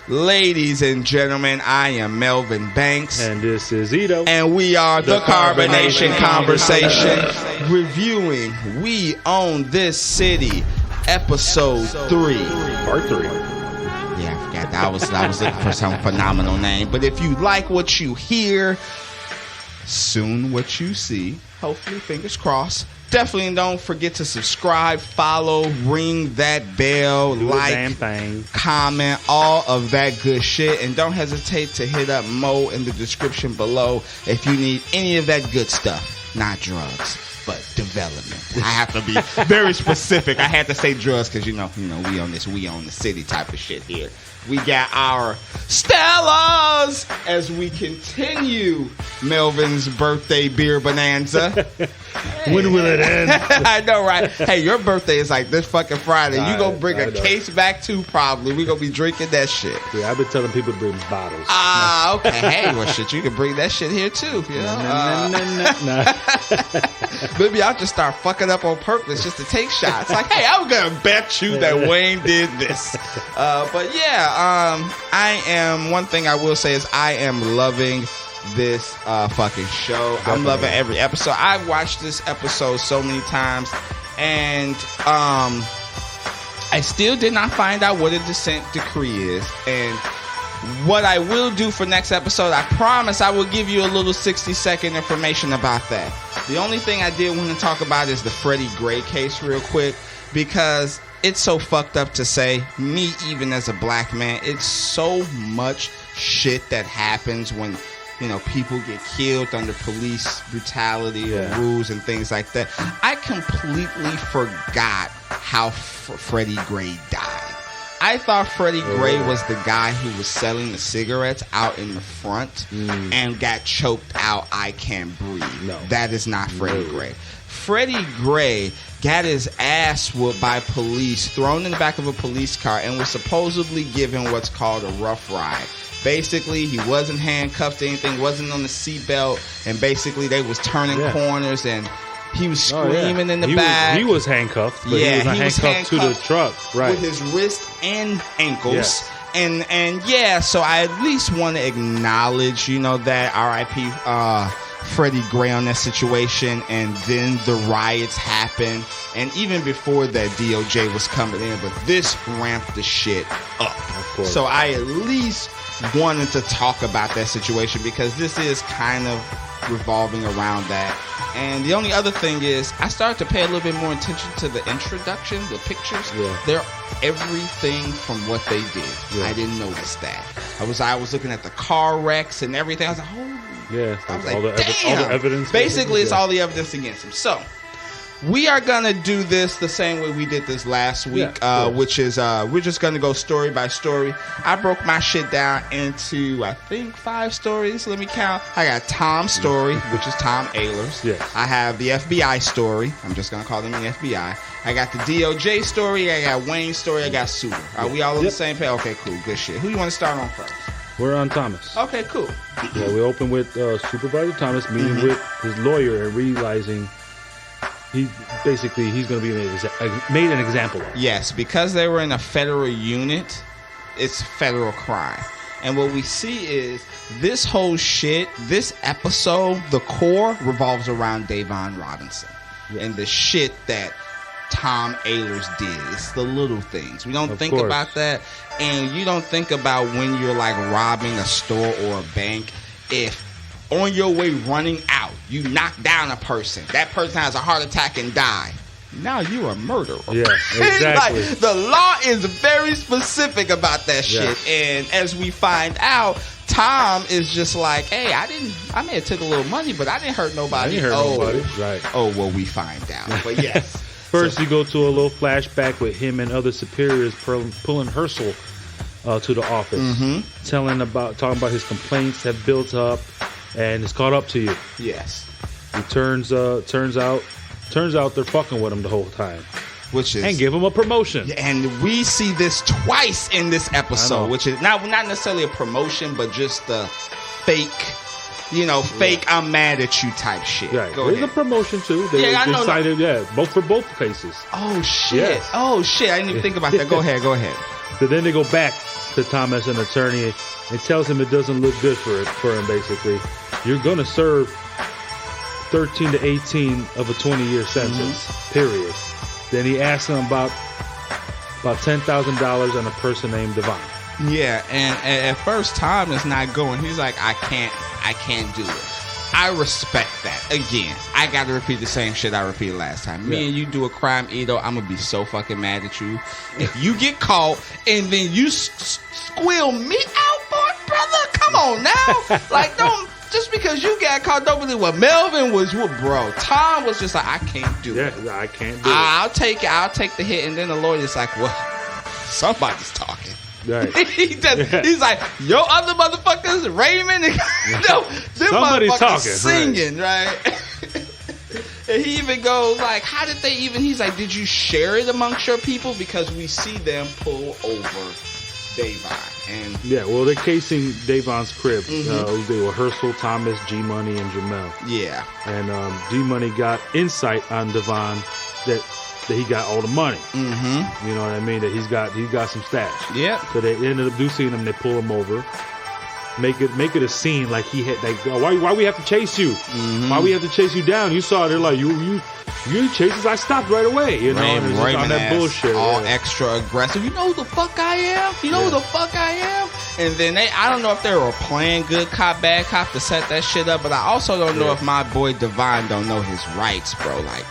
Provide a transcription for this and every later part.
Ladies and gentlemen, I am Melvin Banks. And this is Ito. And we are the Carbonation Conversation. Reviewing We Own This City, Episode 3. Part 3. Yeah, I forgot that. I was looking for some phenomenal name. But if you like what you hear, soon what you see, hopefully, fingers crossed. Definitely don't forget to subscribe, follow, ring that bell, like, comment, all of that good shit. And don't hesitate to hit up Mo in the description below if you need any of that good stuff. Not drugs, but development. I have to be very specific. I had to say drugs because, you know, we own the city type of shit here. We got our Stellas as we continue Melvin's birthday beer bonanza. When will it end? I know, right? Hey, your birthday is like this fucking Friday. You gonna bring a case back too, probably. We gonna be drinking that shit. Yeah, I've been telling people to bring bottles. Ah, okay. Hey, well, shit, you can bring that shit here too. You know? No. Maybe I'll just start fucking up on purpose just to take shots. Like, hey, I'm gonna bet you that Wayne did this. But yeah, one thing I will say is I am loving this fucking show. Definitely. I'm loving every episode. I've watched this episode so many times, and I still did not find out what a dissent decree is. And what I will do for next episode, I promise I will give you a little 60-second information about that. The only thing I did want to talk about is the Freddie Gray case real quick, because it's so fucked up to say, me even as a black man, it's so much shit that happens when, you know, people get killed under police brutality or rules and things like that. I completely forgot how Freddie Gray died. I thought Freddie Gray was the guy who was selling the cigarettes out in the front and got choked out. I can't breathe. No. That is not Freddie Gray. Freddie Gray got his ass whooped by police, thrown in the back of a police car, and was supposedly given what's called a rough ride. Basically, he wasn't handcuffed to anything, wasn't on the seatbelt, and basically they was turning corners, and he was screaming in the back. He was handcuffed, but he was handcuffed to the truck, right? With his wrist and ankles. Yes. And so I at least want to acknowledge, that R.I.P. Freddie Gray on that situation, and then the riots happened, and even before that, DOJ was coming in, but this ramped the shit up. Of course. So I at least wanted to talk about that situation because this is kind of revolving around that. And the only other thing is I started to pay a little bit more attention to the introduction, the pictures. They're everything from what they did. I didn't notice that. I was looking at the car wrecks and everything. I was like, holy. Yeah, I was like, all the evidence. Basically, it's all the evidence against him. So, we are going to do this the same way we did this last week, which is we're just going to go story by story. I broke my shit down into, I think, 5 stories. Let me count. I got Tom's story, which is Tom Ayler's. I have the FBI story. I'm just going to call them the FBI. I got the DOJ story. I got Wayne's story. I got Suter. Are we all on the same page? Okay, cool. Good shit. Who you want to start on first? We're on Thomas. Okay, cool. Yeah, we open with Supervisor Thomas meeting with his lawyer and realizing he's going to be made an example of. Yes, because they were in a federal unit, it's federal crime. And what we see is this whole shit, this episode, the core revolves around Davon Robinson and the shit that Tom Ayler's did. It's the little things. We don't think about that. And you don't think about when you're like robbing a store or a bank. If on your way running out, you knock down a person, that person has a heart attack and die. Now you're a murderer. Yeah, exactly. Like, the law is very specific about that shit. And as we find out, Tom is just like, hey, I may have took a little money, but I didn't hurt nobody. Right. Oh, well, we find out. But yes. First, you go to a little flashback with him and other superiors pulling Herschel to the office, talking about his complaints have built up, and it's caught up to you. Yes. It turns out they're fucking with him the whole time, and give him a promotion. And we see this twice in this episode, which is not necessarily a promotion, but just the fake. Fake I'm mad at you type shit. Right. There's a promotion too. They decided, both for both cases. Oh shit. Yes. Oh shit. I didn't even think about that. Go ahead. So then they go back to Thomas, an attorney, and tells him it doesn't look good for him. Basically, you're going to serve 13 to 18 of a 20-year sentence. Period. Then he asks him about $10,000 and a person named Devon. Yeah, and at first Tom is not going. He's like, I can't do it. I respect that. Again, I got to repeat the same shit I repeated last time. Me and you do a crime, Edo, I'm going to be so fucking mad at you. If you get caught and then you squeal me out for it, brother, come on now. Like, don't, just because you got caught, don't believe what Melvin was, bro. Tom was just like, I can't do it. Yeah, I can't do it. I'll take the hit. And then the lawyer's like, well, somebody's talking. Right. He's like, yo, other motherfuckers, Raymond, them somebody's motherfuckers talking, singing, right? And he even goes like, how did they even? He's like, did you share it amongst your people? Because we see them pull over Davon. And yeah, well, they're casing Davon's crib. They were Herschel, Thomas, G Money, and Jamel. Yeah. And G Money got insight on Devon that he got all the money. Mm-hmm. You know what I mean? That he's got some stash. Yeah. So they ended up seeing him. They pull him over. Make it a scene like he had like, why we have to chase you? Mm-hmm. Why we have to chase you down? You saw it. They're like, you chase us. I stopped right away. You know, Raymond on that bullshit. All extra aggressive. You know who the fuck I am? You know who the fuck I am? And then I don't know if they were playing good cop, bad cop to set that shit up, but I also don't know if my boy Devon don't know his rights, bro. Like,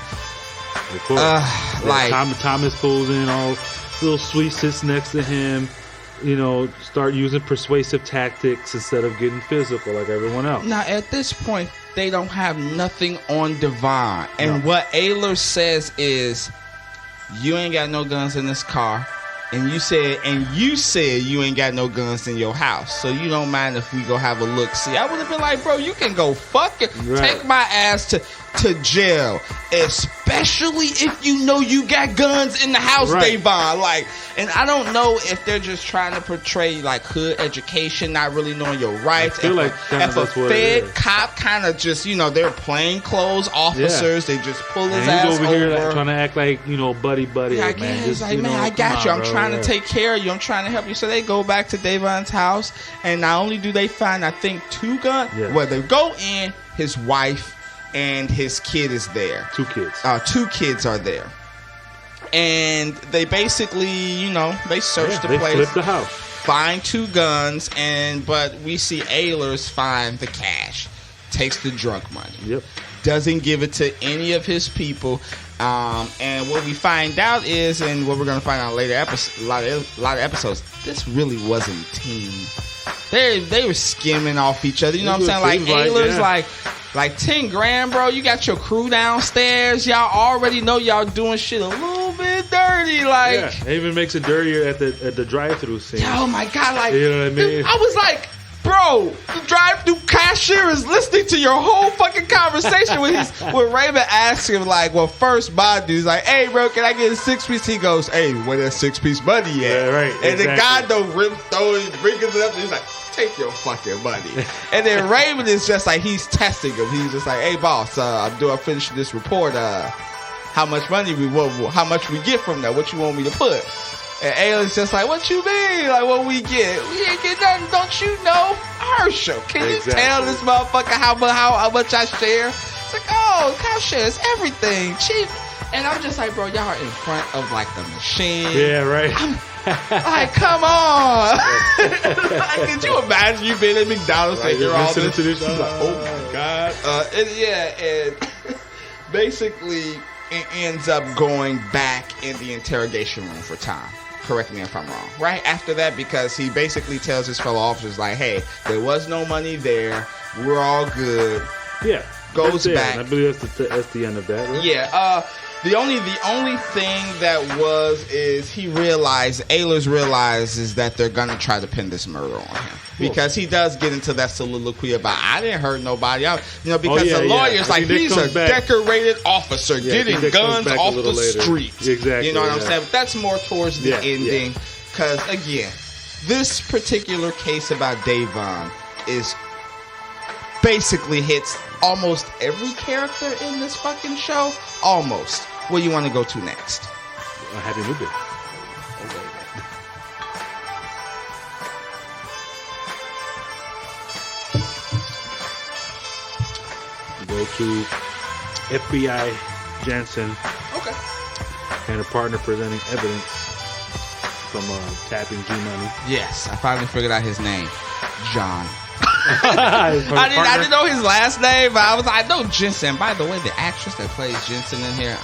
Thomas pulls in, all little sweet, sits next to him. You know, start using persuasive tactics instead of getting physical like everyone else. Now, at this point, they don't have nothing on Devon. And what Ayler says is, you ain't got no guns in this car. And you said you ain't got no guns in your house. So you don't mind if we go have a look. See, I would have been like, bro, you can go fuck it. Right. Take my ass to jail. Especially if you know you got guns in the house, Davon. Like, and I don't know if they're just trying to portray like hood education, not really knowing your rights. I feel like if a fed cop kind of just, they're plainclothes officers, they just pull his ass over. He's over here like, trying to act like, buddy. Yeah, man, just, like, man, I got you. I'm trying to take care of you. I'm trying to help you. So they go back to Davon's house, and not only do they find, I think, 2 guns. Yeah. Well, they go in, his wife and his kid is there. 2 kids. 2 kids are there. And they basically, they search the place. They flip the house. Find 2 guns, but we see Ahlers find the cash. Takes the drug money. Yep. Doesn't give it to any of his people. And what we find out is, and what we're going to find out later, a lot of episodes, this really wasn't a team. They were skimming off each other. You know what I'm saying? Like, Ahlers, like 10 grand, bro. You got your crew downstairs. Y'all already know y'all doing shit a little bit dirty. Like, it even makes it dirtier at the drive-through scene. Oh my god! Like, you know what I mean? I was like, bro, the drive-through cashier is listening to your whole fucking conversation when Raymond asks him, like, well, first my dude's like, hey, bro, can I get a 6-piece? He goes, hey, where that 6-piece money at? Yeah, right. And the guy brings it up, and he's like, take your fucking money. And then Raymond is just like, he's testing him. He's just like, hey, boss, I'm finishing this report. How much money how much we get from that? What you want me to put? And Ayler's just like, what you mean? Like, what we get? We ain't get nothing. Don't you know? Herschel, can you tell this motherfucker how much I share? It's like, oh, cow share is everything. Cheap. And I'm just like, bro, y'all are in front of, like, the machine. Yeah, right. Like, come on. Like, could you imagine you being at McDonald's and you're all this? Like, oh, my God. And basically, it ends up going back in the interrogation room for Tom. Correct me if I'm wrong. Right after that, because he basically tells his fellow officers, like, hey, there was no money there. We're all good. Yeah. Goes back. I believe that's the end of that. Right? Yeah. The only thing that is Ahlers realizes that they're gonna try to pin this murder on him, because he does get into that soliloquy about, I didn't hurt nobody. Because the lawyer's like, he's a decorated officer getting guns off the street. Exactly. You know what I'm saying? But that's more towards the ending, because again, this particular case about Davon is basically hits almost every character in this fucking show. Almost. Where you want to go to next? Happy New Year. go to FBI Jensen. Okay. And a partner presenting evidence from tapping G-Money. Yes, I finally figured out his name. John. I didn't know his last name, but I was like, no, Jensen. By the way, the actress that plays Jensen in here,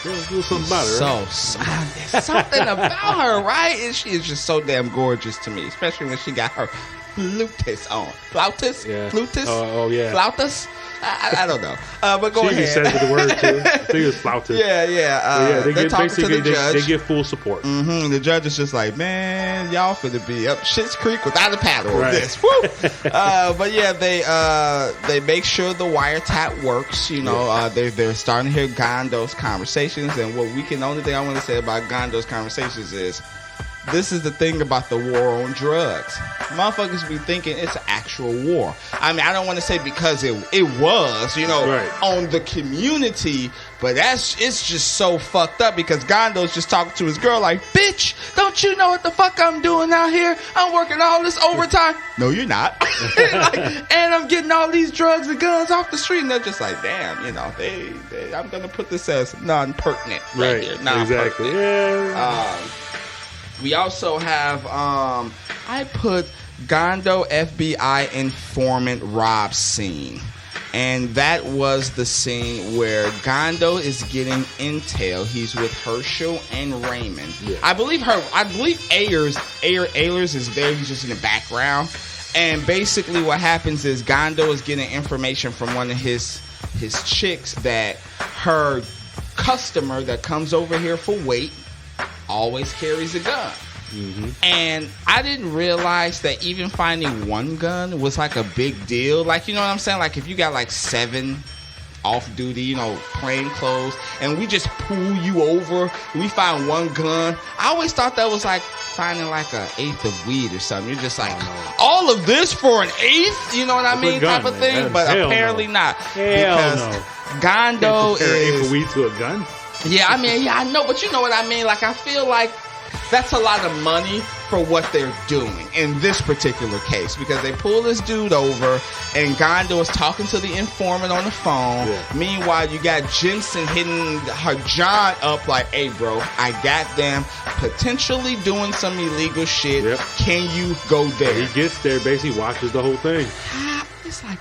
there's something about her, right? There's something about her, right? And she is just so damn gorgeous to me, especially when she got her flutus on. Flautus? Yeah. Flutus? Oh, yeah. Flautus? I don't know. But go ahead. She says the word, too. I think it's flautus. Yeah. They get, talking to the judge. They get full support. Mm-hmm. The judge is just like, man, y'all finna be up Schitt's Creek without a paddle on this. Woo! But yeah, they make sure the wiretap works. You know, they're starting to hear Gondo's conversations, and only thing I want to say about Gondo's conversations is, this is the thing about the war on drugs. Motherfuckers be thinking it's an actual war. I mean, I don't want to say because it was, on the community, but it's just so fucked up because Gondo's just talking to his girl like, bitch, don't you know what the fuck I'm doing out here? I'm working all this overtime. No, you're not. And I'm getting all these drugs and guns off the street. And they're just like, damn, I'm going to put this as non-pertinent right here. Non-pertinent. Exactly. Yeah. We also have, I put Gondo FBI informant Rob scene. And that was the scene where Gondo is getting intel. He's with Herschel and Raymond. Yeah. I believe Ayers is there. He's just in the background. And basically what happens is Gondo is getting information from one of his chicks that her customer that comes over here for weight always carries a gun. Mm-hmm. And I didn't realize that even finding one gun was like a big deal. Like, you know what I'm saying? Like if you got like 7 off-duty, plain clothes, and we just pull you over, we find one gun. I always thought that was like finding like an eighth of weed or something. You're just like, all of this for an eighth? You know what I mean? Type of thing. Man. But apparently not. Because Gondo is... an eighth of weed to a gun? Yeah, I know, but you know what I mean? Like, I feel like that's a lot of money for what they're doing in this particular case, because they pull this dude over and Gondo is talking to the informant on the phone. Yeah. Meanwhile, you got Jensen hitting her John up like, hey, bro, I got them potentially doing some illegal shit. Yep. Can you go there? He gets there, basically watches the whole thing. It's like,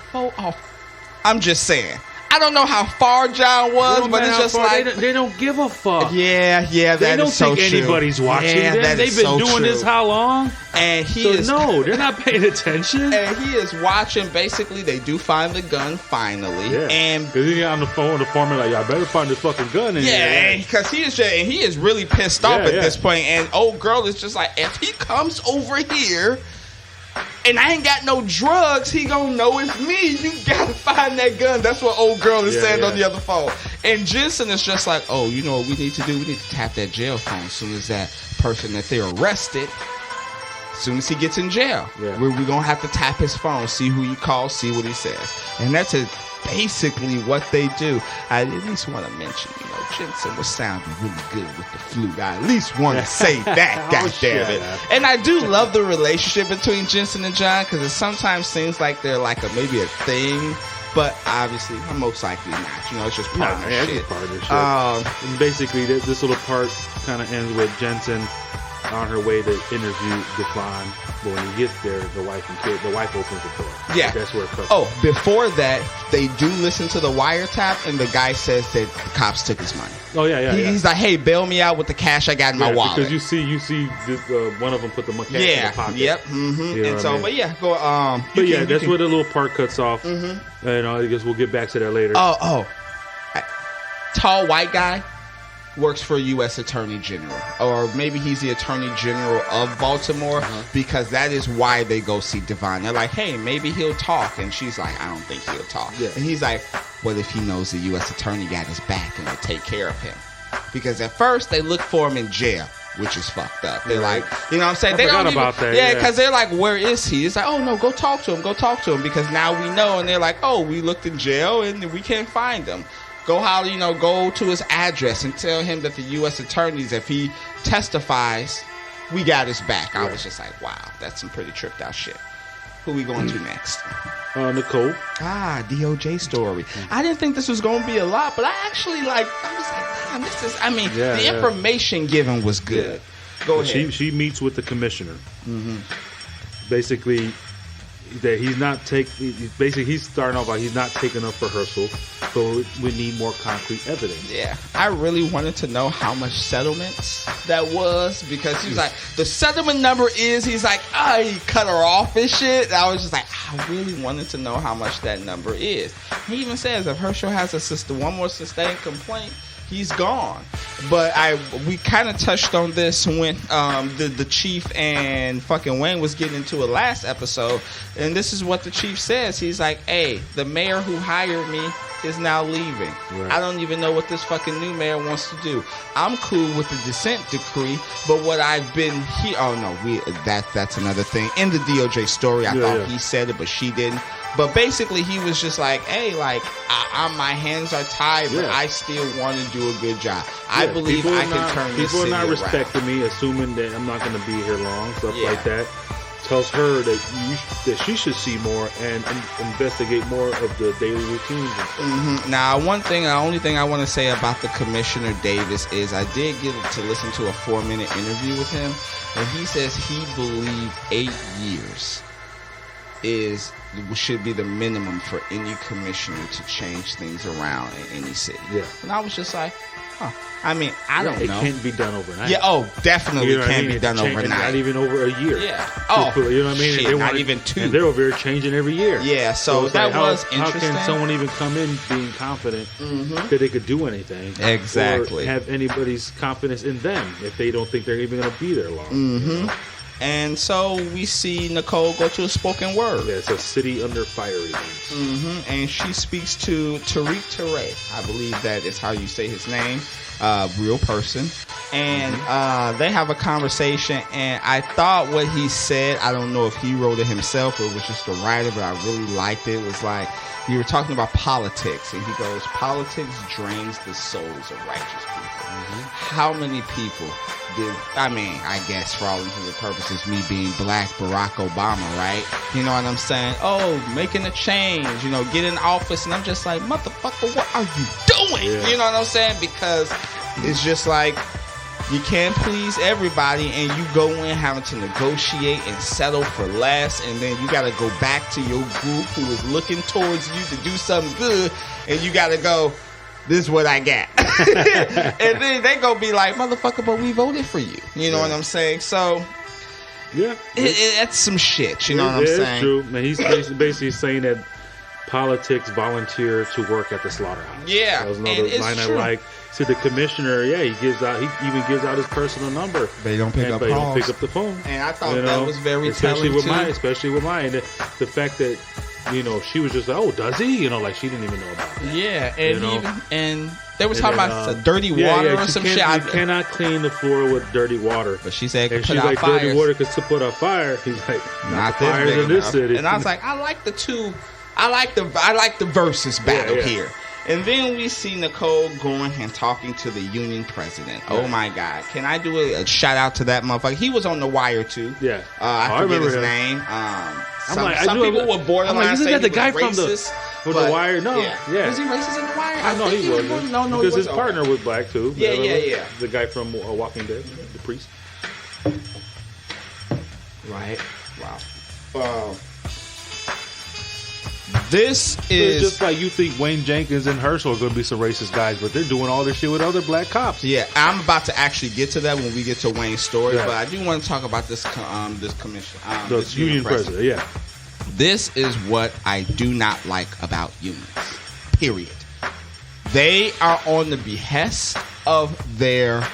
I'm just saying. I don't know how far John was, but it's just like... They don't give a fuck. Yeah, that is so true. They don't think anybody's watching them. They've been doing this how long? And no, they're not paying attention. And he is watching. Basically, they do find the gun finally. Yeah. And because he got on the phone with the foreman like, y'all better find this fucking gun in here. Yeah, because he is really pissed off at this point. And old girl is just like, if he comes over here... and I ain't got no drugs, he gonna know it's me. You gotta find that gun. That's what old girl is saying on the other phone. And Jensen is just like, oh, you know what we need to do? We need to tap that jail phone as soon as that person that they arrested, as soon as he gets in jail. Yeah. We're gonna have to tap his phone, see who he calls, see what he says. And that's basically what they do. I at least want to mention, Jensen was sounding really good with the flute. I at least want to say that, goddammit. And I do love the relationship between Jensen and John, because it sometimes seems like they're like maybe a thing, but obviously, most likely not. It's just partnership. And basically, this little part kind of ends with Jensen on her way to interview Devon. But when he gets there, the wife opens the door. Yeah. That's where it comes. Before that, they do listen to the wiretap, and the guy says that the cops took his money. Oh, yeah. He's like, hey, bail me out with the cash I got in my wallet. Because you see this, one of them put the cash in the pocket. Yep. Mm-hmm. And so, but yeah, go. That's where the little part cuts off. Mm-hmm. And I guess we'll get back to that later. Tall white guy works for a U.S. Attorney General, or maybe he's the Attorney General of Baltimore, because that is why they go see Devon. They're like, hey, maybe he'll talk, and she's like, I don't think he'll talk. Yeah. And he's like, what if he knows the U.S. Attorney got his back and will take care of him? Because at first they look for him in jail, which is fucked up. They're like, you know what I'm saying? I forgot about that. Yeah, because they're like, where is he? It's like, oh no, go talk to him, because now we know. And they're like, oh, we looked in jail and we can't find him. Go to his address and tell him that the U.S. attorneys, if he testifies, we got his back. I was just like, wow, that's some pretty tripped out shit. Who we going to next? Nicole. DOJ story. I didn't think this was going to be a lot, but I actually I was like, damn, this is, the information given was good. Go ahead. She meets with the commissioner. Basically, that he's starting off like he's not taking up rehearsal, so we need more concrete evidence. Yeah, I really wanted to know how much settlements that was, because he was like, the settlement number is, he's like, he cut her off and shit. I was just like, I really wanted to know how much that number is. He even says if Herschel has one more sustained complaint, he's gone. But we kind of touched on this when the chief and fucking Wayne was getting into it last episode, and this is what the chief says. He's like, hey, the mayor who hired me is now leaving. Right. I don't even know what this fucking new mayor wants to do. I'm cool with the dissent decree, but what I've been that's another thing. In the DOJ story, I thought he said it, but she didn't. But basically, he was just like, hey, my hands are tied, but I still want to do a good job. I believe I can turn this city around. People are not respecting me, assuming that I'm not going to be here long, stuff like that. Tells her that she should see more and investigate more of the daily routines. Now, the only thing I want to say about the Commissioner Davis is I did get to listen to a 4-minute interview with him, and he says he believed 8 years should be the minimum for any commissioner to change things around in any city. Yeah. And I was just like, I don't know. It can't be done overnight. Yeah, definitely can't be done overnight. Not even over a year. Yeah. You know what I mean? Shit, not even 2. And they're over here changing every year. Yeah, so that was interesting. How can someone even come in being confident that they could do anything? Exactly. Or have anybody's confidence in them if they don't think they're even going to be there long. You know? And so we see Nicole go to a spoken word. Yeah, it's a City Under Fire event. And she speaks to Tariq Teray. I believe that is how you say his name. Real person. And they have a conversation, and I thought what he said, I don't know if he wrote it himself or it was just a writer, but I really liked it. It was like, we were talking about politics, and he goes, politics drains the souls of righteous people. How many people I guess for all intents and purposes, me being black Barack Obama, right? You know what I'm saying? Making a change, get in office, and I'm just like, motherfucker, what are you doing? Yeah. You know what I'm saying? Because it's just like, you can't please everybody, and you go in having to negotiate and settle for less, and then you got to go back to your group who is looking towards you to do something good, and you got to go, this is what I got. And then they gonna be like, motherfucker, but we voted for you. You know what I'm saying? So, that's some shit. You know what I'm saying? It's true. Man, he's basically saying that politics volunteer to work at the slaughterhouse. Yeah. That was another line I like. So the commissioner, he even gives out his personal number. They don't pick up the phone. And I thought that was very telling too. Especially with mine. The fact that, she was just like, oh, does he? Like she didn't even know about that. Yeah, and they were talking about dirty water or some shit. You cannot clean the floor with dirty water. But she said, and she's like, fires. Dirty water could put out fire. He's like, not fires in this city. And I was like, I like the two. I like the versus battle here. And then we see Nicole going and talking to the union president. Yeah. Oh my God! Can I do a shout out to that motherfucker? He was on The Wire too. Yeah, I forget his name. Some people were borderline saying he was racist. From The Wire? No. Yeah. Was he racist in The Wire? I know he wasn't. No, because his partner was black too. Yeah. The guy from Walking Dead, the priest. Right. Wow. This is just like you think Wayne Jenkins and Herschel are going to be some racist guys, but they're doing all this shit with other black cops. Yeah, I'm about to actually get to that when we get to Wayne's story, but I do want to talk about this commission, this union president. Yeah, this is what I do not like about unions. Period. They are on the behest of their,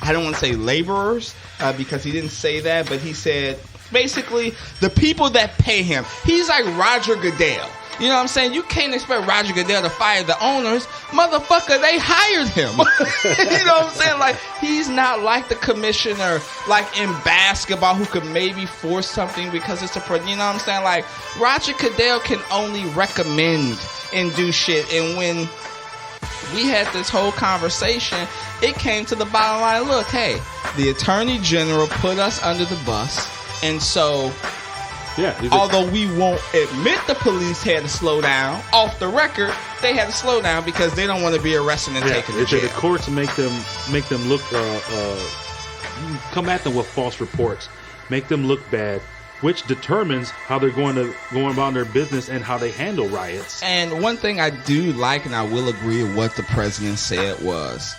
I don't want to say laborers, because he didn't say that, but he said, basically, the people that pay him. He's like Roger Goodell. You know what I'm saying? You can't expect Roger Goodell to fire the owners. Motherfucker, they hired him. You know what I'm saying? Like, he's not like the commissioner, like in basketball, who could maybe force something because it's you know what I'm saying? Like, Roger Goodell can only recommend and do shit. And when we had this whole conversation, it came to the bottom line. Look, hey, the Attorney General put us under the bus. And so Yeah. Although we won't admit the police had to slow down, off the record, they had to slow down because they don't want to be arrested and taken to jail. The courts make them look, come at them with false reports, make them look bad, which determines how they're going about their business and how they handle riots. And one thing I do like, and I will agree with what the president said, was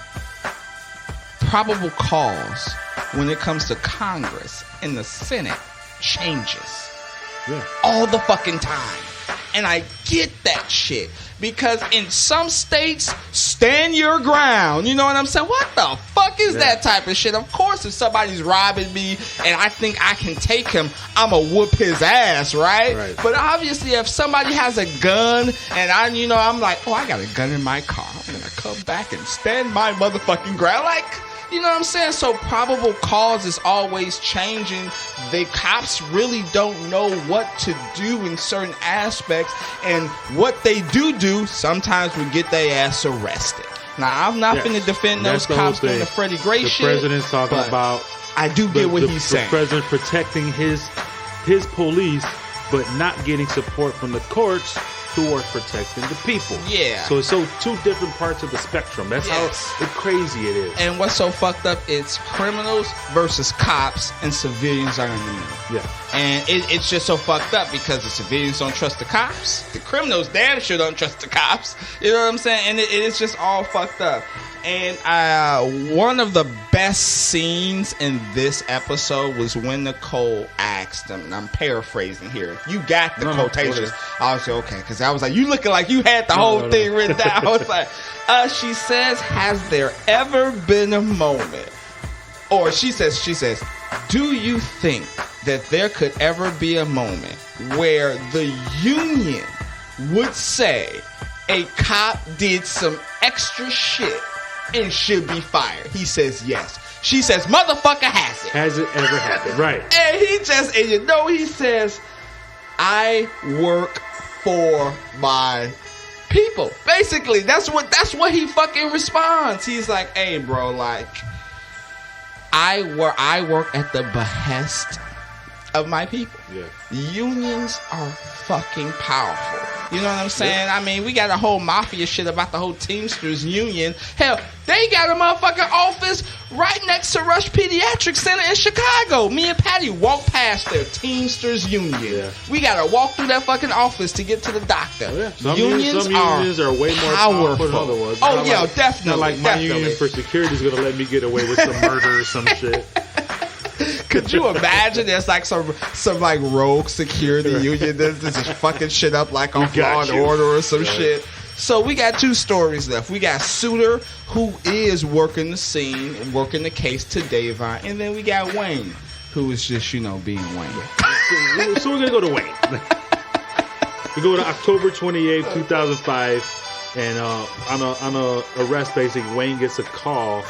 probable cause when it comes to Congress and the Senate changes all the fucking time. And I get that shit. Because in some states, stand your ground. You know what I'm saying? What the fuck is that type of shit? Of course, if somebody's robbing me and I think I can take him, I'ma whoop his ass, right? But obviously, if somebody has a gun and I'm like, oh, I got a gun in my car, I'm gonna come back and stand my motherfucking ground. Like, you know what I'm saying? So probable cause is always changing. The cops really don't know what to do in certain aspects, and what they do sometimes will get their ass arrested. Now, I'm not finna defend those cops doing the Freddie Gray shit. The president's talking about. I do get what he's saying. The president protecting his police, but not getting support from the courts, who are protecting the people. Yeah. So it's two different parts of the spectrum. That's how crazy it is. And what's so fucked up, it's criminals versus cops, and civilians are in the middle. Yeah. And it's just so fucked up because the civilians don't trust the cops. The criminals damn sure don't trust the cops. You know what I'm saying? And it's just all fucked up. And one of the best scenes in this episode was when Nicole asked him, and I'm paraphrasing here. You got the quotations. I was like, okay, because I was like, you looking like you had the whole thing written down. I was like, she says, has there ever been a moment, or she says, do you think that there could ever be a moment where the union would say a cop did some extra shit and should be fired? He says yes. She says, motherfucker, has it. Has it ever happened? Right. And he says, I work for my people. Basically, that's what he fucking responds. He's like, hey, bro, like, I work at the behest of my people. Yeah. Unions are fucking powerful. You know what I'm saying? Yeah. I mean, we got a whole mafia shit about the whole Teamsters Union. Hell, they got a motherfucking office right next to Rush Pediatric Center in Chicago. Me and Patty walked past their Teamsters Union. Yeah. We gotta walk through that fucking office to get to the doctor. Oh, yeah. Some unions are way more powerful than other ones. Oh, yeah, definitely. Not like my union for security is gonna let me get away with some murder or some shit. Could you imagine there's like some like rogue security union that's just fucking shit up like on Law and Order or some shit? So we got two stories left. We got Suter, who is working the scene and working the case to Davon, and then we got Wayne, who is just, being Wayne. So we're gonna go to Wayne. We go to October 28th, 2005, and on a arrest, basically, Wayne gets a call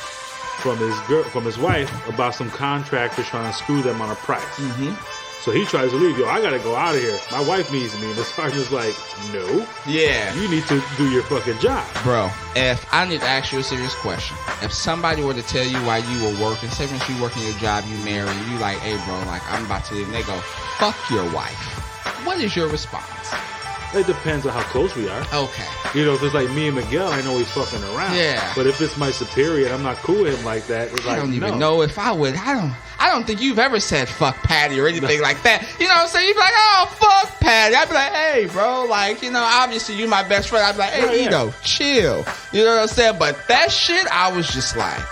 from his wife about some contractors trying to screw them on a price. Mm-hmm. So he tries to leave. Yo, I gotta go out of here. My wife needs me. And the sergeant's like, no. Yeah. You need to do your fucking job. Bro, if I need to ask you a serious question. If somebody were to tell you while you were working, say when you working your job, you married, you like, hey bro, like I'm about to leave, and they go, fuck your wife. What is your response? It depends on how close we are. Okay. If it's like me and Miguel, I know he's fucking around. Yeah. But if it's my superior and I'm not cool with him like that, it's I don't even know if I would. I don't think you've ever said fuck Patty or anything like that. You know what I'm saying? You'd be like, oh, fuck Patty. I'd be like, hey, bro, like, obviously you my best friend. I'd be like, hey, chill. You know what I'm saying? But that shit, I was just like,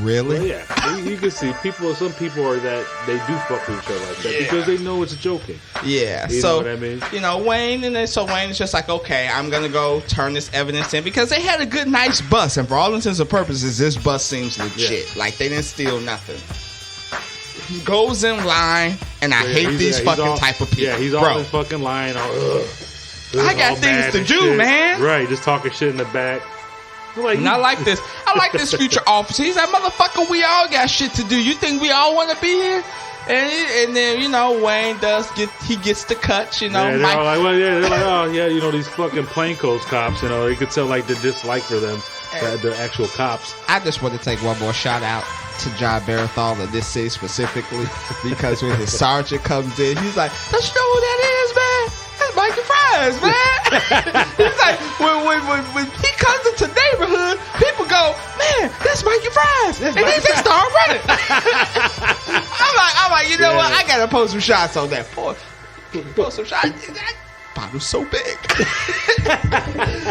really? Well, yeah. You can see some people are that they do fuck with each other like that because they know it's joking. Yeah. You know what I mean? Wayne, Wayne's just like, okay, I'm going to go turn this evidence in because they had a good, nice bus. And for all intents and purposes, this bus seems legit. Yeah. Like they didn't steal nothing. He goes in line, and I hate these fucking type of people. Yeah, he's all in fucking line. I got things to do, shit. Man. Right, just talking shit in the back. And I like this. I like this future officer. He's like, motherfucker, we all got shit to do. You think we all want to be here? And then, Wayne gets the cut, Yeah, they're like, they're like, oh, yeah, these fucking plainclothes cops, you could tell, like, the dislike for them, the actual cops. I just want to take one more shout out to John Barathol in this scene specifically because when his sergeant comes in, he's like, "Don't you know who that is, man? That's Mikey Fries, man." He's like, when he comes into the neighborhood, people go, "Man, that's Mikey Fries," and then they start running. I'm like, you know what? I gotta post some shots on that. Post some shots. That bottle's so big. I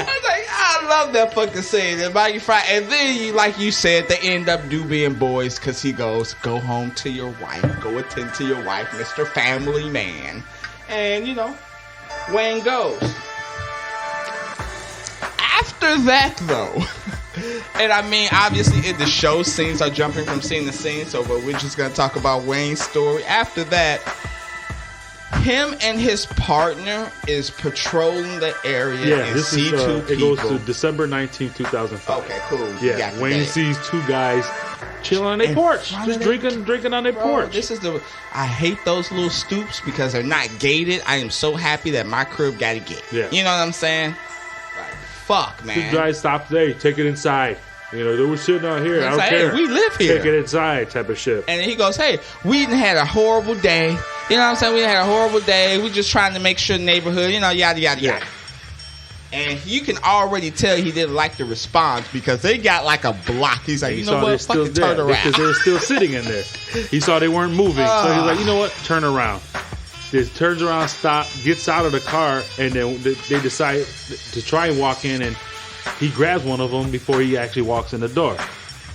was like, I love that fucking scene. And Mikey Fry, and then, like you said, they end up being boys because he goes, "Go home to your wife. Go attend to your wife, Mr. Family Man." And, you know, Wayne goes. After that, though, and I mean, obviously, in the show, scenes are jumping from scene to scene, so but we're just going to talk about Wayne's story. After that, him and his partner is patrolling the area and see two people. It goes to December 19th, 2005. Okay, cool. Yeah, Wayne sees two guys chilling on their porch, just drinking on their porch. This is I hate those little stoops because they're not gated. I am so happy that my crib got a gate. Yeah. You know what I'm saying? Like, fuck, man. Two guys stopped there, take it inside. You know, they were sitting out here. I don't care. Hey, we live here. Take it inside type of shit. And he goes, "Hey, we done had a horrible day. You know what I'm saying? We had a horrible day. We just trying to make sure the neighborhood, you know, yada, yada, yada." And you can already tell he didn't like the response because they got like a block. He's like, "You know what? Fucking turn around." Because they were still sitting in there. He saw they weren't moving. So he's like, "You know what? Turn around." Just turns around, gets out of the car, and then they decide to try and walk in, and he grabs one of them before he actually walks in the door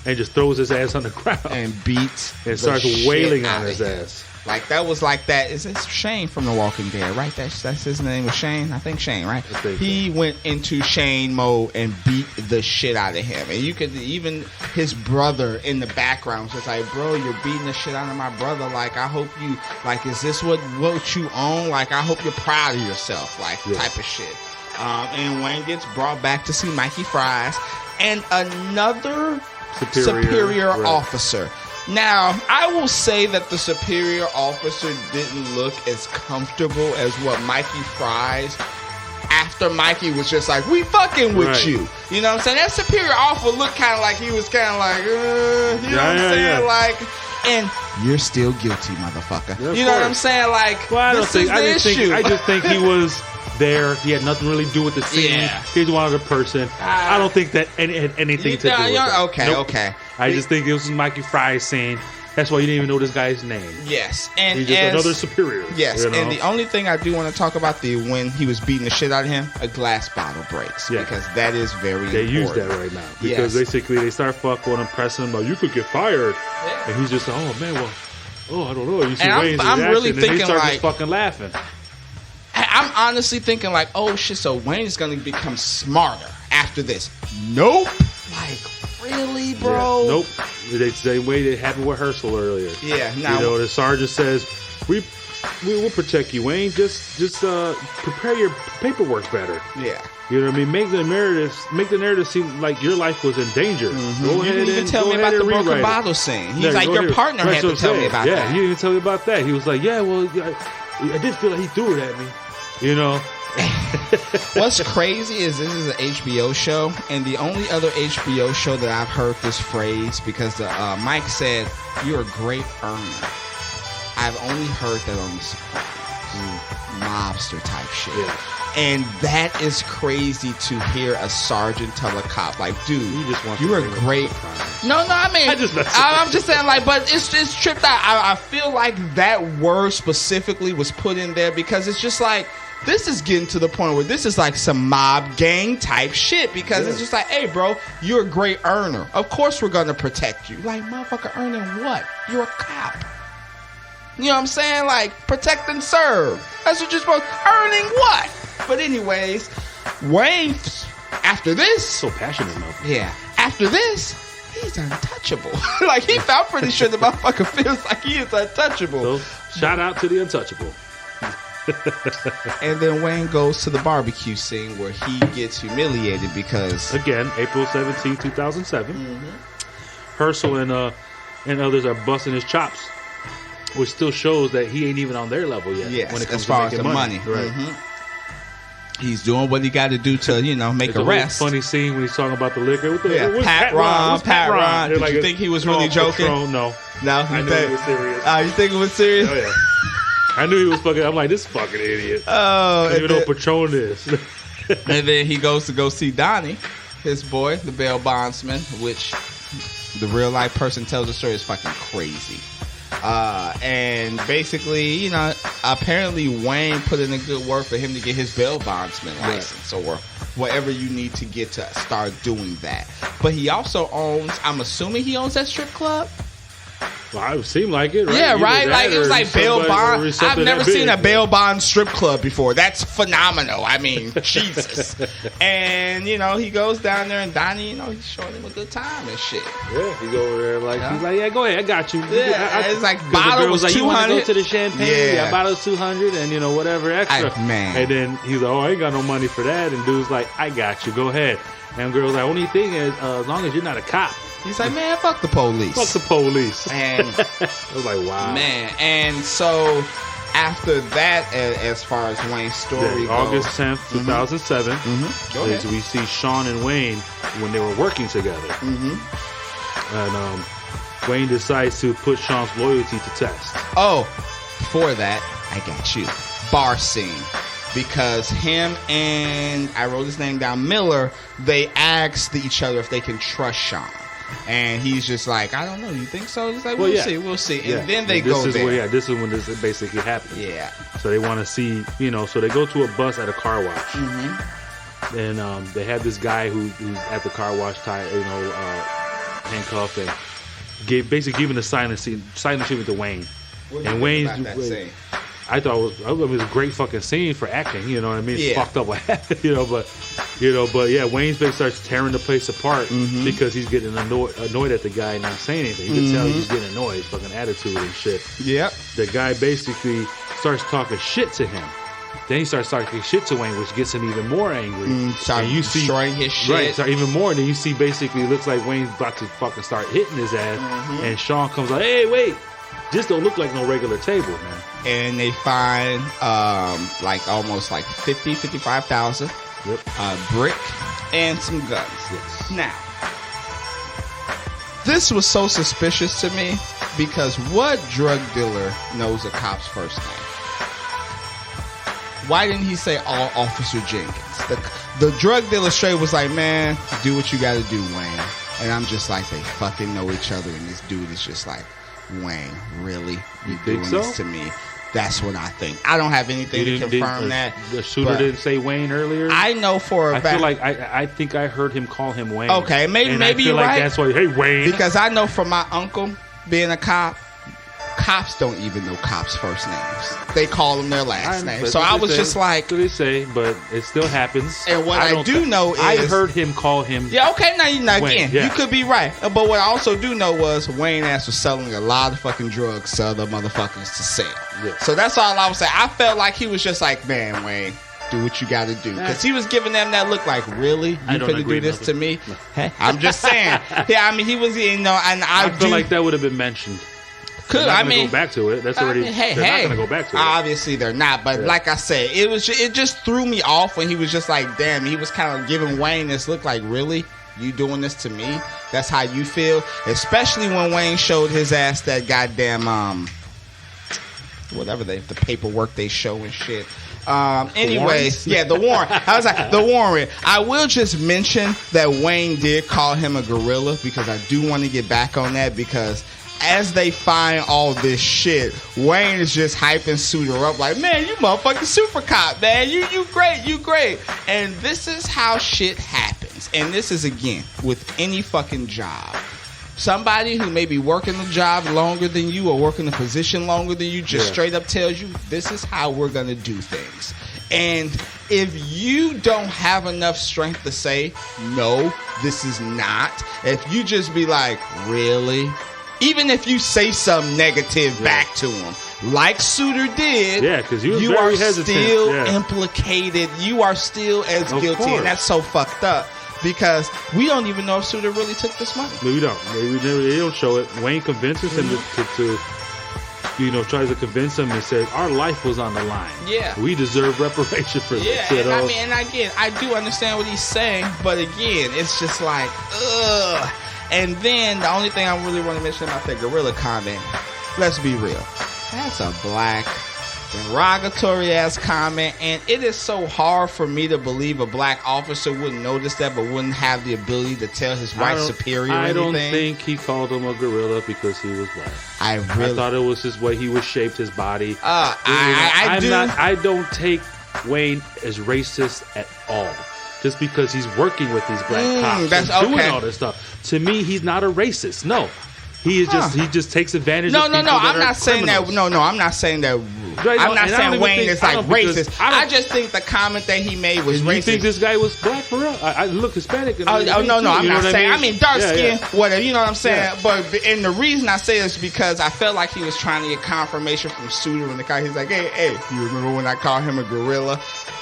and just throws his ass on the ground and beats and starts wailing on his ass. Like that was like that. It's Shane from The Walking Dead, right? That's his name was Shane. I think Shane, right? He went into Shane mode and beat the shit out of him. And you could even his brother in the background was just like, "Bro, you're beating the shit out of my brother. Like, I hope you like. Is this what you own? Like, I hope you're proud of yourself. Like, type of shit." And Wayne gets brought back to see Mikey Fries and another superior officer. Now, I will say that the superior officer didn't look as comfortable as what Mikey Fries, after Mikey was just like, "We fucking with you." You know what I'm saying? That superior officer looked kind of like he was kind of like, you know what I'm saying? Yeah. Like, and you're still guilty, motherfucker. Yeah, you know what I'm saying? Like, well, I just think he was there. He had nothing really to do with the scene. Yeah. He's one other person. I don't think that had anything to do with it. Okay. I just think it was Mikey Fry's scene. That's why you didn't even know this guy's name. Yes. And he's just another superior. Yes. You know? And the only thing I do want to talk about when he was beating the shit out of him, a glass bottle breaks. Yeah. Because that is very important. They use that right now. Because basically they start fucking with him, pressing him like, "You could get fired." Yeah. And he's just like, "Oh, man, well, I don't know." You see Wayne's reaction, really thinking and they start like, just fucking laughing. I'm honestly thinking like, "Oh shit, so Wayne is going to become smarter after this." Nope. Like, really, bro? Yeah, nope. The same way they had in rehearsal earlier. Yeah. Now, you know, the sergeant says, "We will protect you, Wayne. Just prepare your paperwork better." Yeah. You know what I mean? Make the narrative seem like your life was in danger. Mm-hmm. Go ahead and tell me about the broken bottle scene. He's like, your partner had to tell me about that. Yeah, he didn't tell me about that. He was like, "Yeah, well, I did feel like he threw it at me." You know. What's crazy is this is an HBO show, and the only other HBO show that I've heard this phrase, because Mike said, "You're a great earner." I've only heard that on The Sopranos, mobster type shit. Yeah. And that is crazy to hear a sergeant tell a cop, like, "Dude, you're a great." No, I mean, I'm just saying, like, but it's tripped out. I feel like that word specifically was put in there because it's just like, this is getting to the point where this is like some mob gang type shit, because it's just like, "Hey, bro, you're a great earner. Of course we're going to protect you." Like, motherfucker, earning what? You're a cop. You know what I'm saying? Like, protect and serve. That's what you're supposed to. Earning what? But anyways, Wayne, after this. So passionate, Melvin. Yeah. After this, he's untouchable. Like, I'm pretty sure the motherfucker feels like he is untouchable. So, shout out to the untouchable. And then Wayne goes to the barbecue scene where he gets humiliated because, again, April 17, 2007, Herschel and others are busting his chops, which still shows that he ain't even on their level yet. Yes, when it comes as far to as the money. Right. He's doing what he got to do to, make arrests. Funny scene when he's talking about the liquor. Pat Ron. Did you think he was really joking? No. I knew he was serious. You think it was serious? Oh, yeah. I knew he was fucking. I'm like, this fucking idiot. Oh, even though Patron is. And then he goes to go see Donnie, his boy, the bail bondsman, which the real life person tells the story is fucking crazy. And basically, apparently Wayne put in a good work for him to get his bail bondsman license or whatever you need to get to start doing that. But he also owns, I'm assuming he owns that strip club. Well, it seemed like it, right? Yeah, right? Like, it was like bail bond. I've never seen a bail bond strip club before. That's phenomenal. I mean, Jesus. And, he goes down there and Donnie, he's showing him a good time and shit. Yeah, he's over there he's like, yeah, go ahead, I got you. Yeah, it's like bottle was like, 200. You want to go to the champagne? Yeah, bottle was 200 and, whatever extra. Man. And then he's like, I ain't got no money for that. And dude's like, I got you, go ahead. And girl's like, only thing is, as long as you're not a cop. He's like, man, fuck the police. Fuck the police. And I was like, wow. Man, and so after that, as far as Wayne's story goes. August 10th, 2007, Mm-hmm. we see Sean and Wayne when they were working together. Mm-hmm. And Wayne decides to put Sean's loyalty to test. Oh, before that, I got you. Bar scene. Because him and, I wrote his name down, Miller, they asked each other if they can trust Sean. And he's just like, I don't know. You think so? He's like, we'll see. And then they go there. This is when this basically happened. Yeah. So they want to see, so they go to a bus at a car wash. Mm-hmm. And they have this guy who's at the car wash, handcuffed, and basically giving the silent treatment to Wayne. And Wayne's. I thought it was a great fucking scene for acting. You know what I mean? It's fucked up what happened. But yeah, Wayne's basically starts tearing the place apart because he's getting annoyed at the guy and not saying anything. You can tell he's getting annoyed, his fucking attitude and shit. Yep. The guy basically starts talking shit to him. Then he starts talking shit to Wayne, which gets him even more angry. And you see destroying his shit. Right, so even more. And then you see basically it looks like Wayne's about to fucking start hitting his ass. And Sean comes like, hey, wait. This don't look like no regular table, man. And they find almost 55,000 brick and some guns. Yes. Now, this was so suspicious to me because what drug dealer knows a cop's first name? Why didn't he say Officer Jenkins? The drug dealer straight was like, man, do what you got to do, Wayne. And I'm just like, they fucking know each other, and this dude is just like, Wayne, really? You doing this to me? That's what I think. I don't have anything to confirm that. The shooter didn't say Wayne earlier. I know for a fact. I feel like I think I heard him call him Wayne. Okay, maybe you're like right. That's why, hey Wayne. Because I know from my uncle being a cop, cops don't even know cops' first names. They call them their last name. So I was just like, what they say, but it still happens. And what I do know is I heard him call him. Yeah, okay, now Wayne, again, you could be right. But what I also do know was Wayne ass was selling a lot of fucking drugs to other motherfuckers to sell. Yeah. So that's all I was saying. I felt like he was just like, man, Wayne, do what you got to do, because he was giving them that look like, really, you finna do this to me? No. Hey, I'm just saying. Yeah, I mean, he was, and I feel like that would have been mentioned. Could I mean? Go back to it. That's already. They're not gonna go back to it. Obviously, they're not. But like I said, it just threw me off when he was just like, damn. He was kind of giving Wayne this look like, really, you doing this to me? That's how you feel? Especially when Wayne showed his ass that goddamn whatever the paperwork they show and shit. Anyways, the warrant. I was like, the warrant. I will just mention that Wayne did call him a gorilla, because I do want to get back on that, because as they find all this shit, Wayne is just hyping Suter up like, man, you motherfucking super cop, man. You great. And this is how shit happens. And this is, again, with any fucking job. Somebody who may be working the job longer than you or working the position longer than you just straight up tells you, this is how we're going to do things. And if you don't have enough strength to say, no, this is not, if you just be like, really? Even if you say some negative back to him, like Suter did, because he was you very are hesitant. Still implicated. You are still as guilty, course. And that's so fucked up, because we don't even know if Suter really took this money. No, we don't. They don't show it. Wayne convinces him to tries to convince him and says, our life was on the line. Yeah. We deserve reparation for this. Yeah, and again, I do understand what he's saying, but again, it's just like, ugh. And then the only thing I really want to mention about that gorilla comment, let's be real, that's a black derogatory ass comment, and it is so hard for me to believe a black officer wouldn't notice that but wouldn't have the ability to tell his white superior I anything. don't think he called him a gorilla because he was black. I thought it was his way he was shaped, his body. I don't take Wayne as racist at all. Just because he's working with these black cops and doing all this stuff. To me, he's not a racist. No. He just takes advantage of people I'm not saying that. No, I'm not saying that. I'm not saying Wayne is like racist. I just think the comment that he made was racist. You think this guy was black for real? I look Hispanic. No, I'm not saying. I mean, dark skin, whatever. You know what I'm saying? Yeah. And the reason I say this is because I felt like he was trying to get confirmation from Suter when the guy. He's like, hey, you remember when I called him a gorilla?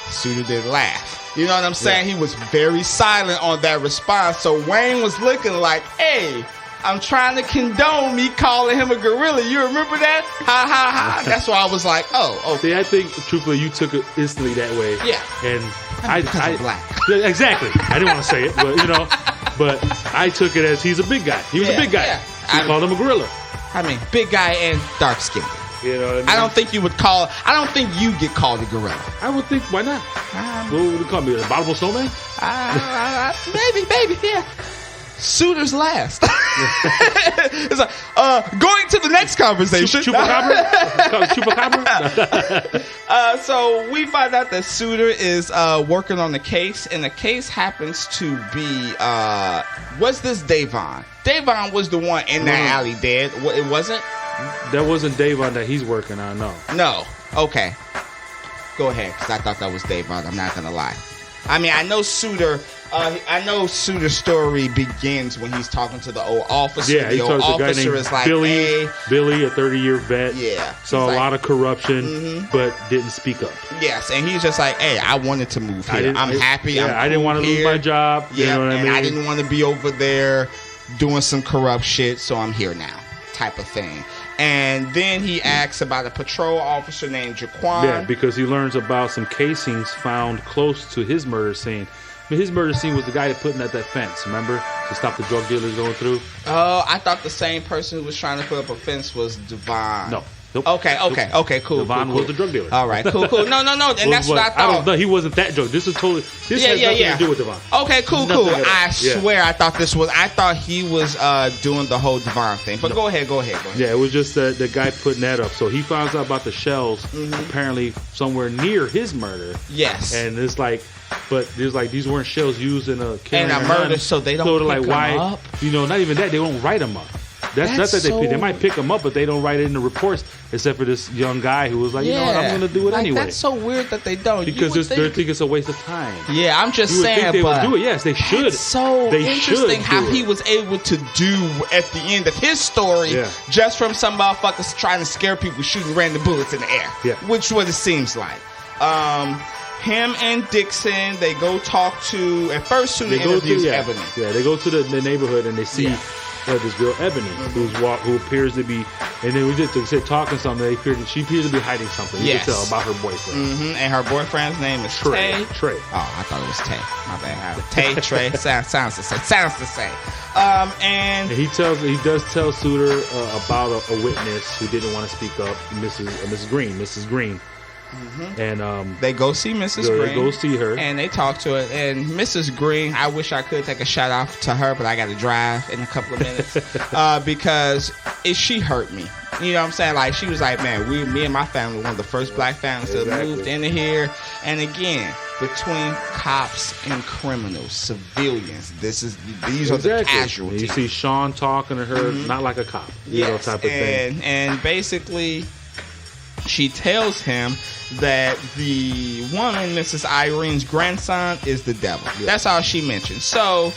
Suter did laugh. You know what I'm saying? Yeah. He was very silent on that response. So Wayne was looking like, hey, I'm trying to condone me calling him a gorilla. You remember that? Ha, ha, ha. That's why I was like, oh, okay. See, I think, truthfully, you took it instantly that way. Yeah. And I'm black. Exactly. I didn't want to say it, but, but I took it as he's a big guy. He was a big guy. Yeah. He called him a gorilla. I mean, big guy and dark skinned. You know what I mean? I don't think you get called a gorilla. I would think, why not? What would you call me? An abominable snowman? Maybe, yeah. Suter's last. It's like, going to the next conversation. Chupacabra? So we find out that Suter is working on the case, and the case happens to be, what's this Davon? Davon was the one in that alley dead. It wasn't? That wasn't Davon that he's working on, no. No. Okay. Go ahead, because I thought that was Davon. I'm not going to lie. I mean, I know Suter's story begins when he's talking to the old officer. Yeah, the old officer is like, Billy, hey. Billy, a 30-year vet. Yeah. Saw a lot of corruption, but didn't speak up. Yes, and he's just like, hey, I wanted to move here. I'm happy. Yeah, I didn't want to lose my job. Yeah, you know what I mean? I didn't want to be over there doing some corrupt shit, so I'm here now, type of thing. And then he asks about a patrol officer named Jaquan. Yeah, because he learns about some casings found close to his murder scene. I mean, his murder scene was the guy that put in at that fence, remember? To stop the drug dealers going through. Oh, I thought the same person who was trying to put up a fence was Devon. No. Nope. Okay, cool. Devon was the drug dealer. All right, cool. No, and that's what I thought. He wasn't that drug. This is totally. This has nothing to do with Devon. Okay, cool. I swear, I thought he was doing the whole Devon thing. But go ahead. Yeah, it was just the guy putting that up. So he finds out about the shells apparently somewhere near his murder. Yes, and it's like. But there's like these weren't shells used in a killing and a murder, so they don't pick them up. Not even that, they don't write them up. That's not that they might pick them up, but they don't write it in the reports. Except for this young guy who was like, you know what, I'm going to do it anyway. That's so weird that they don't. Because they think it's a waste of time. Yeah, I'm just saying. Think they would do it. Yes, they should. It's so interesting how he was able to do at the end of his story, just from some motherfuckers trying to scare people, shooting random bullets in the air. Yeah. Which is what it seems like. Him and Dixon, they go talk to. At first, Suter interviews Ebony. Yeah, they go to the neighborhood and they see this girl Ebony, who appears to be. And then we just said talking something. She appears to be hiding something. You can tell about her boyfriend. And her boyfriend's name is Trey. Oh, I thought it was Tay. My bad. Tay, Trey. Sounds the same. And he does tell Suter about a witness who didn't want to speak up, Mrs. Green. And they go see Mrs. Green. They go see her, and they talk to her. And Mrs. Green, I wish I could take a shout out to her, but I got to drive in a couple of minutes because she hurt me. You know what I'm saying? Like, she was like, man, me and my family were one of the first black families that moved into here. And again, between cops and criminals, civilians, these are the casualties. And you see Sean talking to her, not like a cop, type of thing. And basically, she tells him that the woman, Mrs. Irene's grandson, is the devil. Yeah. That's all she mentioned. So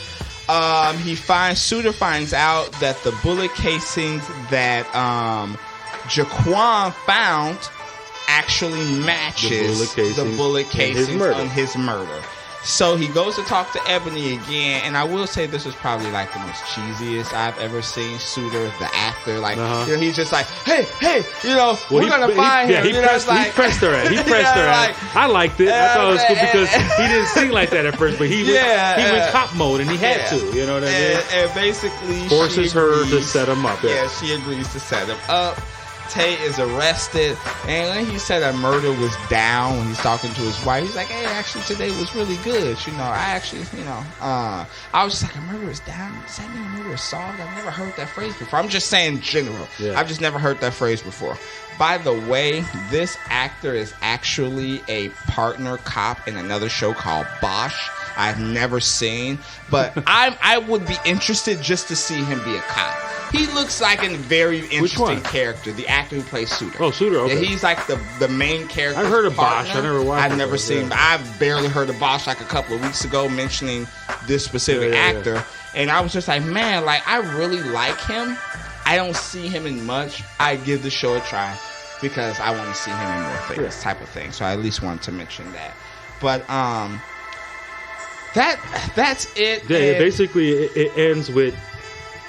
Suter finds out that the bullet casings that Jaquan found actually matches the bullet casings on his murder. So he goes to talk to Ebony again, and I will say this was probably like the most cheesiest I've ever seen Suter, the actor. Like, you know, he's just like, hey, you know, we're gonna find him. He pressed her at. I liked it. I thought it was cool because he didn't sing like that at first, but he went cop mode, and he had to. You know what I mean? And basically forces her to set him up. Yeah, she agrees to set him up. Tate is arrested, and when he said a murder was down when he's talking to his wife, he's like, hey, actually today was really good. You know, I actually, you know, I was just like, a murder is down. Does that mean a murder is solved? I've never heard that phrase before. I'm just saying general. Yeah. I've just never heard that phrase before. By the way, this actor is actually a partner cop in another show called Bosch. I've never seen, but I would be interested just to see him be a cop. He looks like a very interesting character. The actor who plays Suter. Oh, Suter. Okay. Yeah, he's like the main character. I've heard of Bosch. I never watched. I've never seen. But I've barely heard of Bosch like a couple of weeks ago, mentioning this specific actor, and I was just like, man, like I really like him. I don't see him in much. I give the show a try because I want to see him in more things, type of thing. So I at least wanted to mention that. But that's it. Yeah, basically it ends with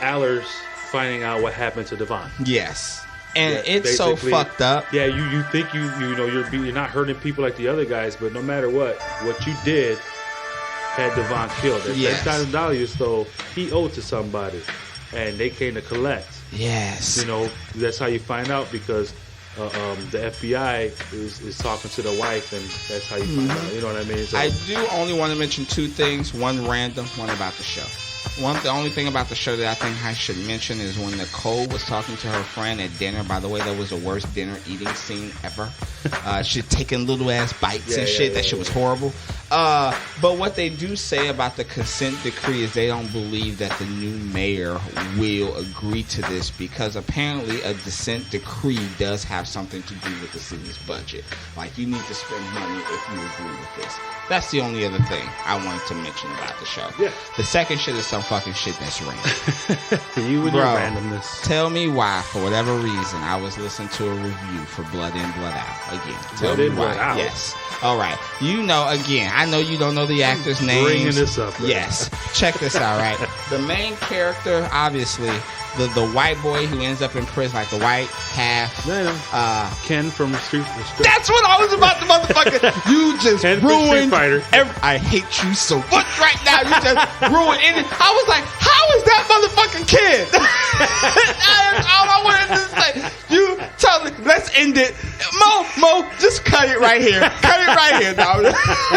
Allers finding out what happened to Devon. Yes. And it's so fucked up. Yeah, you think you know you're not hurting people like the other guys, but no matter what you did had Devon killed. That $10,000 you stole, he owed to somebody, and they came to collect. Yes. You know, that's how you find out because the FBI is talking to the wife, and that's how you find out. You know what I mean? So, I do only want to mention two things. One random, one about the show. The only thing about the show that I think I should mention is when Nicole was talking to her friend at dinner. By the way, that was the worst dinner eating scene ever. She'd taken little ass bites and shit. That shit was horrible. But what they do say about the consent decree is they don't believe that the new mayor will agree to this because apparently a consent decree does have something to do with the city's budget. Like, you need to spend money if you agree with this. That's the only other thing I wanted to mention about the show. Yeah. The second shit is some fucking shit that's random. You and your randomness. Tell me why, for whatever reason, I was listening to a review for Blood In, Blood Out. Again, tell me why. Yes. All right. You know, again, I know you don't know the actor's name. Bringing this up. Man. Yes. Check this out, right? The main character, obviously, the white boy who ends up in prison, like the white half. Ken from Street Fighter. That's what I was about to motherfucker. You just Ken ruined. I hate you so much right now. You just ruined it. I was like, how is that motherfucking kid? All I wanted to say. You tell me. Let's end it. Mo, just cut it right here. Cut it right here, dog.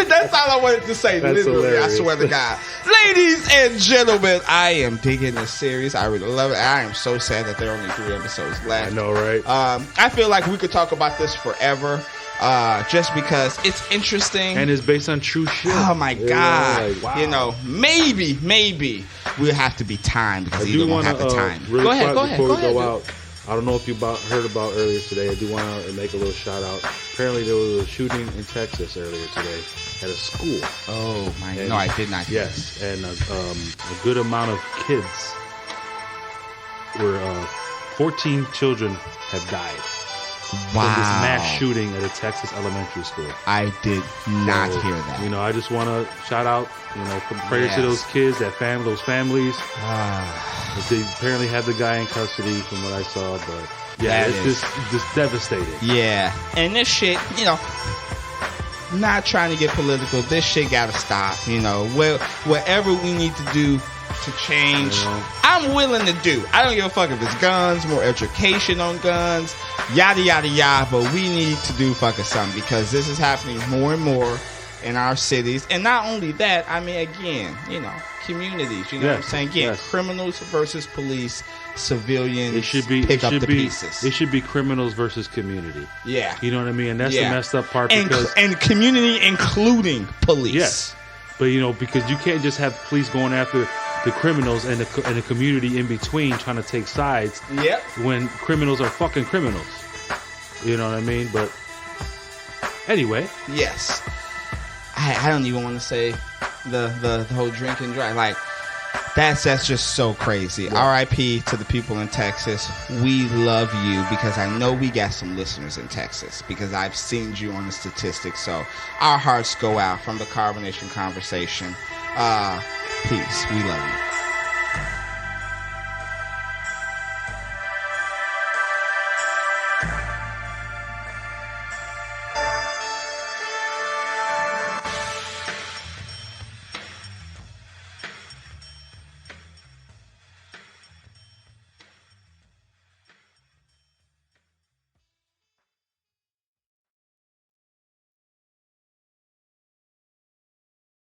That's all I wanted to say. That's literally, hilarious. I swear to God. Ladies and gentlemen, I am digging this series. I really love it. I am so sad that there are only 3 episodes left. I know, right? I feel like we could talk about this forever. Just because it's interesting and it's based on true shit. Oh my God! Like, wow. You know, maybe we'll have to be timed because you don't have the time. Really go ahead. Before we go out, I don't know if you heard about earlier today. I do want to make a little shout out. Apparently, there was a shooting in Texas earlier today at a school. Oh my! No, I did not. Yes, and a good amount of kids were 14 children have died. Wow. From this mass shooting at a Texas elementary school. I did not hear that. You know, I just want to shout out, prayers to those kids, those families. They apparently have the guy in custody from what I saw, but yeah, it's just devastating. Yeah. And this shit, not trying to get political, this shit gotta stop. Whatever we need to do to change, I'm willing to do. I don't give a fuck if it's guns, more education on guns, yada yada yada, but we need to do fucking something because this is happening more and more in our cities. And not only that, I mean, again, communities, what I'm saying? Again, criminals versus police, civilians pick up the pieces. It should be criminals versus community. Yeah. You know what I mean? And that's the messed up part. And community including police. Yes. But, because you can't just have police going after the criminals and the community in between trying to take sides. Yep. When criminals are fucking criminals. You know what I mean? But anyway. Yes. I don't even want to say the whole drink and drive. Like, That's just so crazy. Yeah. R.I.P. to the people in Texas. We love you because I know we got some listeners in Texas because I've seen you on the statistics. So our hearts go out from the Carbonation Conversation. Peace. We love you.